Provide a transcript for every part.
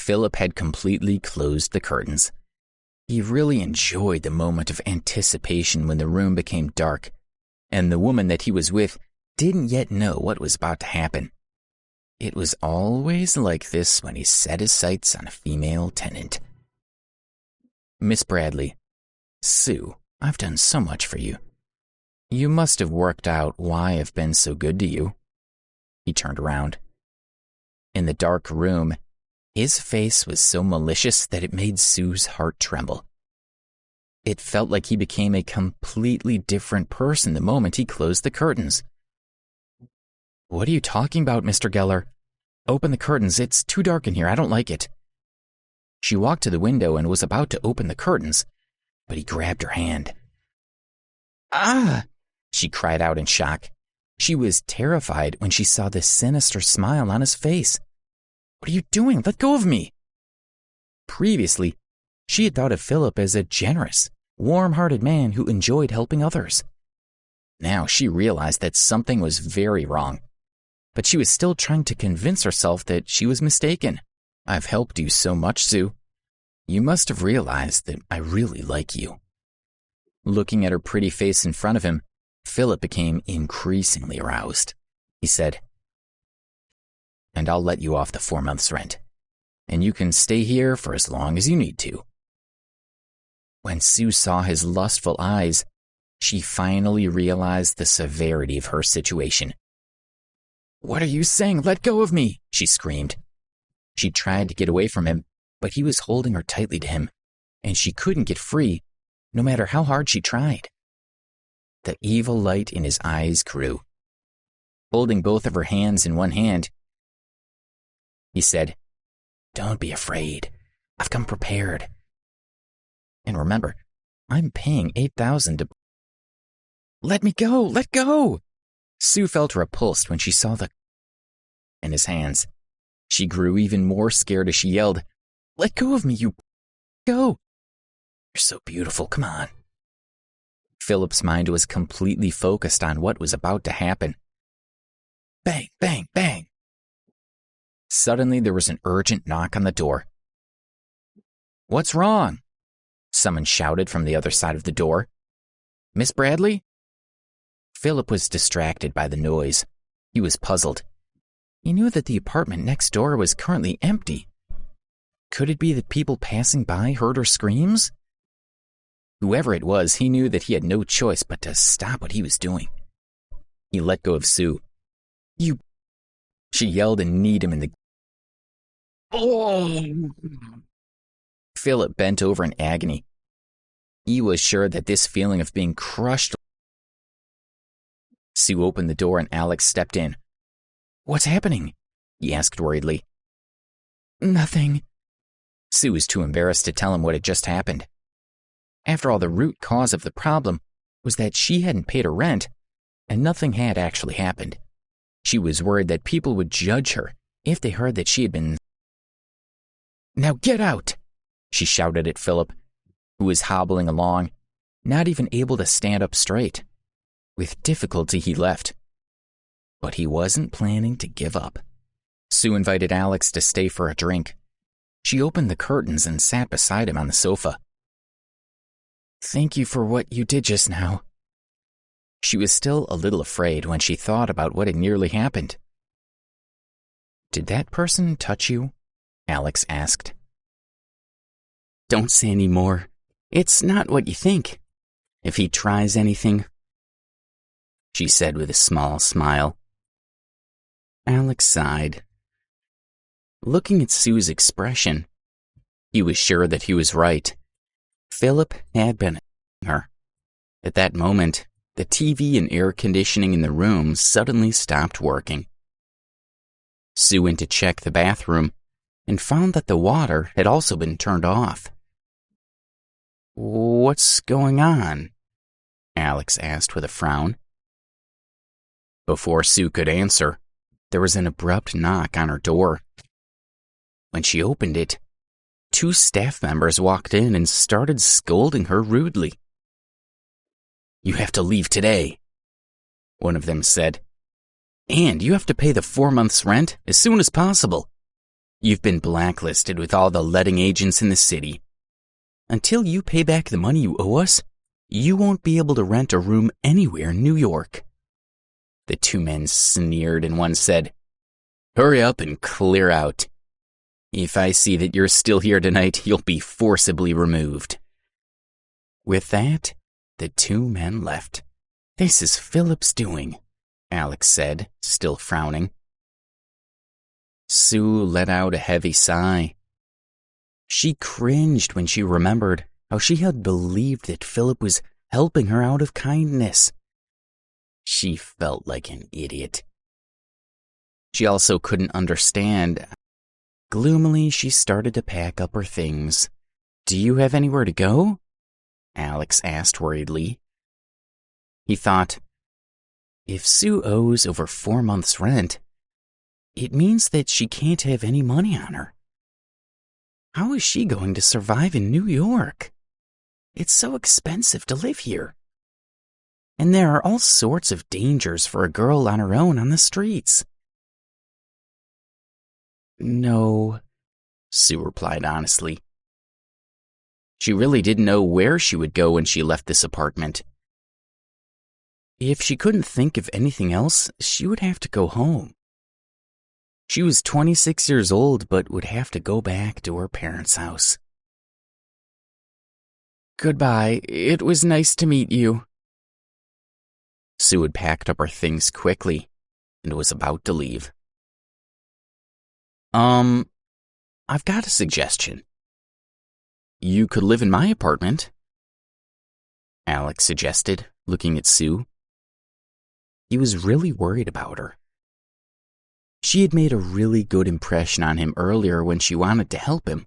Philip had completely closed the curtains. He really enjoyed the moment of anticipation when the room became dark, and the woman that he was with didn't yet know what was about to happen. It was always like this when he set his sights on a female tenant. "Miss Bradley, Sue, I've done so much for you. You must have worked out why I've been so good to you." He turned around. In the dark room, his face was so malicious that it made Sue's heart tremble. It felt like he became a completely different person the moment he closed the curtains. "What are you talking about, Mr. Geller? Open the curtains. It's too dark in here. I don't like it." She walked to the window and was about to open the curtains, but he grabbed her hand. "Ah!" she cried out in shock. She was terrified when she saw the sinister smile on his face. "What are you doing? Let go of me!" Previously, she had thought of Philip as a generous, warm-hearted man who enjoyed helping others. Now she realized that something was very wrong, but she was still trying to convince herself that she was mistaken. "I've helped you so much, Sue. You must have realized that I really like you." Looking at her pretty face in front of him, Philip became increasingly aroused. He said, "And I'll let you off the 4 months' rent, and you can stay here for as long as you need to." When Sue saw his lustful eyes, she finally realized the severity of her situation. "What are you saying? Let go of me!" she screamed. She tried to get away from him, but he was holding her tightly to him, and she couldn't get free, no matter how hard she tried. The evil light in his eyes grew. Holding both of her hands in one hand, he said, "Don't be afraid. I've come prepared. And remember, I'm paying $8,000 to..." "Let me go! Let go!" Sue felt repulsed when she saw the in his hands. She grew even more scared as she yelled, "Let go of me, you go! You're so beautiful, come on." Philip's mind was completely focused on what was about to happen. Bang, bang, bang. Suddenly there was an urgent knock on the door. "What's wrong?" someone shouted from the other side of the door. "Miss Bradley?" Philip was distracted by the noise. He was puzzled. He knew that the apartment next door was currently empty. Could it be that people passing by heard her screams? Whoever it was, he knew that he had no choice but to stop what he was doing. He let go of Sue. "You..." She yelled and kneed him in the... "Oh!" Philip bent over in agony. He was sure that this feeling of being crushed... Sue opened the door and Alex stepped in. "What's happening?" he asked worriedly. "Nothing." Sue was too embarrassed to tell him what had just happened. After all, the root cause of the problem was that she hadn't paid her rent, and nothing had actually happened. She was worried that people would judge her if they heard that she had been... "Now get out!" she shouted at Philip, who was hobbling along, not even able to stand up straight. With difficulty, he left. But he wasn't planning to give up. Sue invited Alex to stay for a drink. She opened the curtains and sat beside him on the sofa. "Thank you for what you did just now." She was still a little afraid when she thought about what had nearly happened. "Did that person touch you?" Alex asked. "Don't say any more. It's not what you think. If he tries anything," she said with a small smile. Alex sighed. Looking at Sue's expression, he was sure that he was right. Philip had been her. At that moment, the TV and air conditioning in the room suddenly stopped working. Sue went to check the bathroom and found that the water had also been turned off. "What's going on?" Alex asked with a frown. Before Sue could answer, there was an abrupt knock on her door. When she opened it, 2 staff members walked in and started scolding her rudely. "You have to leave today," one of them said. "And you have to pay the 4 months' rent as soon as possible. You've been blacklisted with all the letting agents in the city. Until you pay back the money you owe us, you won't be able to rent a room anywhere in New York." The two men sneered and one said, "Hurry up and clear out. If I see that you're still here tonight, you'll be forcibly removed." With that, the two men left. "This is Philip's doing," Alex said, still frowning. Sue let out a heavy sigh. She cringed when she remembered how she had believed that Philip was helping her out of kindness. She felt like an idiot. She also couldn't understand. Gloomily, she started to pack up her things. "Do you have anywhere to go?" Alex asked worriedly. He thought, if Sue owes over 4 months' rent, it means that she can't have any money on her. How is she going to survive in New York? It's so expensive to live here. And there are all sorts of dangers for a girl on her own on the streets. "No," Sue replied honestly. She really didn't know where she would go when she left this apartment. If she couldn't think of anything else, she would have to go home. She was 26 years old, but would have to go back to her parents' house. "Goodbye. It was nice to meet you." Sue had packed up her things quickly and was about to leave. I've got a suggestion. You could live in my apartment," Alex suggested, looking at Sue. He was really worried about her. She had made a really good impression on him earlier when she wanted to help him.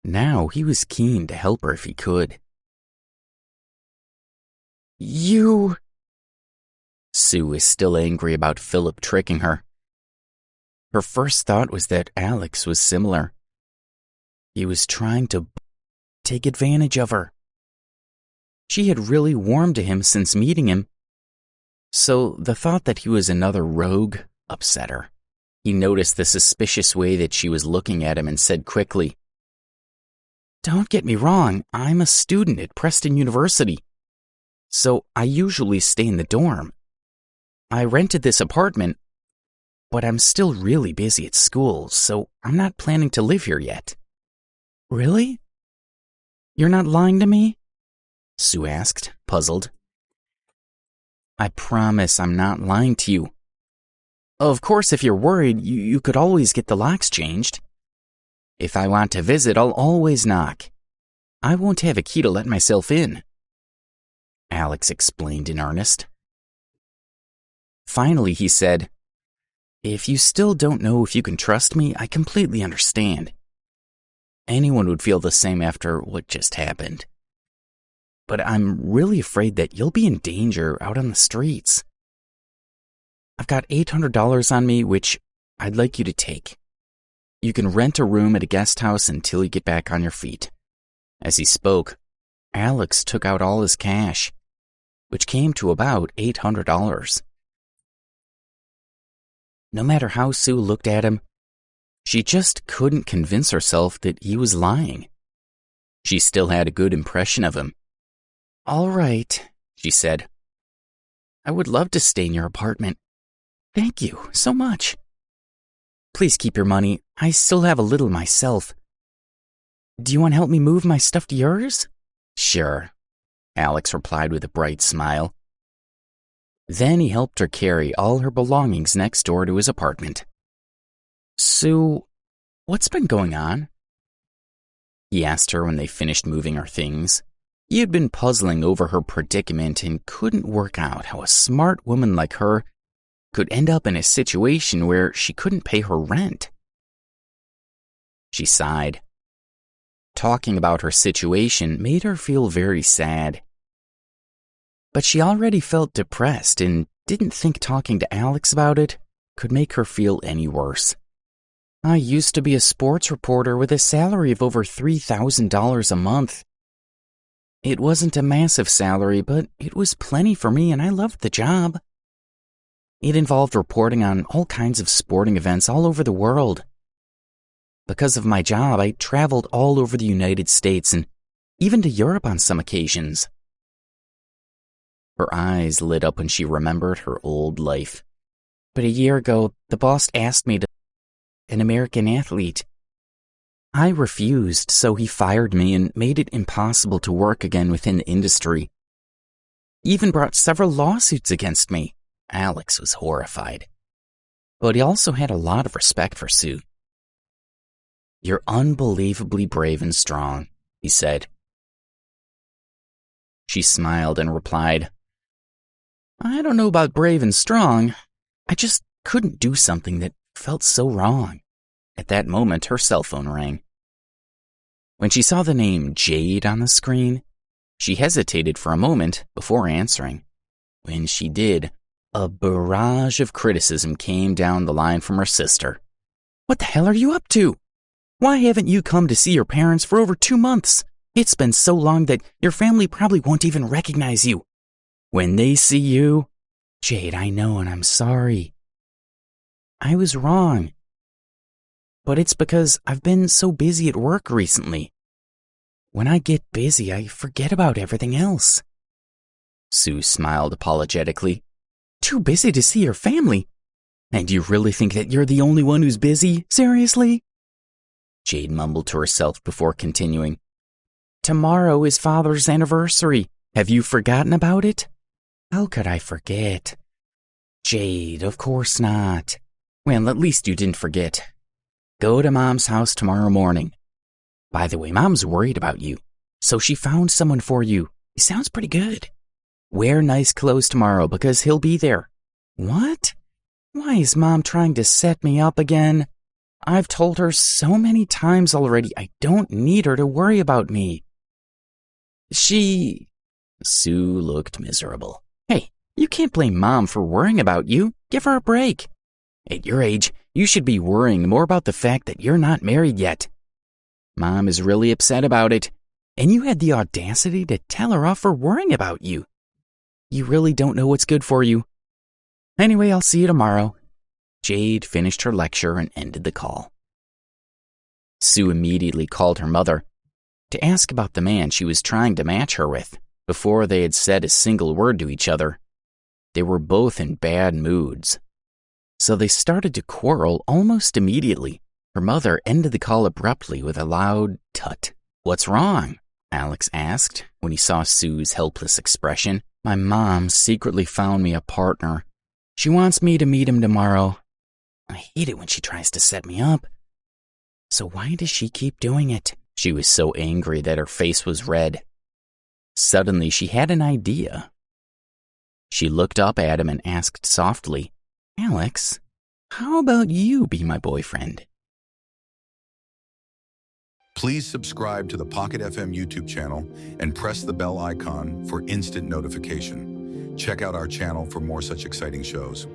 Now he was keen to help her if he could. "You..." Sue was still angry about Philip tricking her. Her first thought was that Alex was similar. He was trying to take advantage of her. She had really warmed to him since meeting him, so the thought that he was another rogue upset her. He noticed the suspicious way that she was looking at him and said quickly, "Don't get me wrong, I'm a student at Preston University, so I usually stay in the dorm. I rented this apartment, but I'm still really busy at school, so I'm not planning to live here yet." "Really? You're not lying to me?" Sue asked, puzzled. "I promise I'm not lying to you. Of course, if you're worried, you could always get the locks changed. If I want to visit, I'll always knock. I won't have a key to let myself in," Alex explained in earnest. Finally, he said, "If you still don't know if you can trust me, I completely understand. Anyone would feel the same after what just happened. But I'm really afraid that you'll be in danger out on the streets. I've got $800 on me, which I'd like you to take. You can rent a room at a guest house until you get back on your feet." As he spoke, Alex took out all his cash, which came to about $800. No matter how Sue looked at him, she just couldn't convince herself that he was lying. She still had a good impression of him. "All right," she said. "I would love to stay in your apartment. Thank you so much. Please keep your money. I still have a little myself. Do you want to help me move my stuff to yours?" "Sure," Alex replied with a bright smile. Then he helped her carry all her belongings next door to his apartment. "Sue, what's been going on?" he asked her when they finished moving her things. He had been puzzling over her predicament and couldn't work out how a smart woman like her could end up in a situation where she couldn't pay her rent. She sighed. Talking about her situation made her feel very sad. But she already felt depressed and didn't think talking to Alex about it could make her feel any worse. "I used to be a sports reporter with a salary of over $3,000 a month. It wasn't a massive salary, but it was plenty for me and I loved the job. It involved reporting on all kinds of sporting events all over the world. Because of my job, I traveled all over the United States and even to Europe on some occasions. Her eyes lit up when she remembered her old life. But a year ago, the boss asked me to be an American athlete. I refused, so he fired me and made it impossible to work again within the industry. He even brought several lawsuits against me. Alex was horrified. But he also had a lot of respect for Sue. "You're unbelievably brave and strong," he said. She smiled and replied, "I don't know about brave and strong. I just couldn't do something that felt so wrong." At that moment, her cell phone rang. When she saw the name Jade on the screen, she hesitated for a moment before answering. When she did, a barrage of criticism came down the line from her sister. "What the hell are you up to? Why haven't you come to see your parents for over 2 months? It's been so long that your family probably won't even recognize you. When they see you..." "Jade, I know, and I'm sorry. I was wrong. But it's because I've been so busy at work recently. When I get busy, I forget about everything else." Sue smiled apologetically. "Too busy to see your family? And you really think that you're the only one who's busy? Seriously?" Jade mumbled to herself before continuing. "Tomorrow is Father's anniversary. Have you forgotten about it?" "How could I forget?" "Jade, of course not." "Well, at least you didn't forget. Go to Mom's house tomorrow morning. By the way, Mom's worried about you, so she found someone for you. He sounds pretty good. Wear nice clothes tomorrow because he'll be there." "What? Why is Mom trying to set me up again? I've told her so many times already I don't need her to worry about me." Sue looked miserable. "Hey, you can't blame Mom for worrying about you. Give her a break. At your age, you should be worrying more about the fact that you're not married yet. Mom is really upset about it, and you had the audacity to tell her off for worrying about you. You really don't know what's good for you. Anyway, I'll see you tomorrow." Jade finished her lecture and ended the call. Sue immediately called her mother to ask about the man she was trying to match her with. Before they had said a single word to each other, they were both in bad moods. So they started to quarrel almost immediately. Her mother ended the call abruptly with a loud tut. "What's wrong?" Alex asked when he saw Sue's helpless expression. "My mom secretly found me a partner. She wants me to meet him tomorrow. I hate it when she tries to set me up. So why does she keep doing it?" She was so angry that her face was red. Suddenly, she had an idea. She looked up at him and asked softly, "Alex, how about you be my boyfriend?" Please subscribe to the Pocket FM YouTube channel and press the bell icon for instant notification. Check out our channel for more such exciting shows.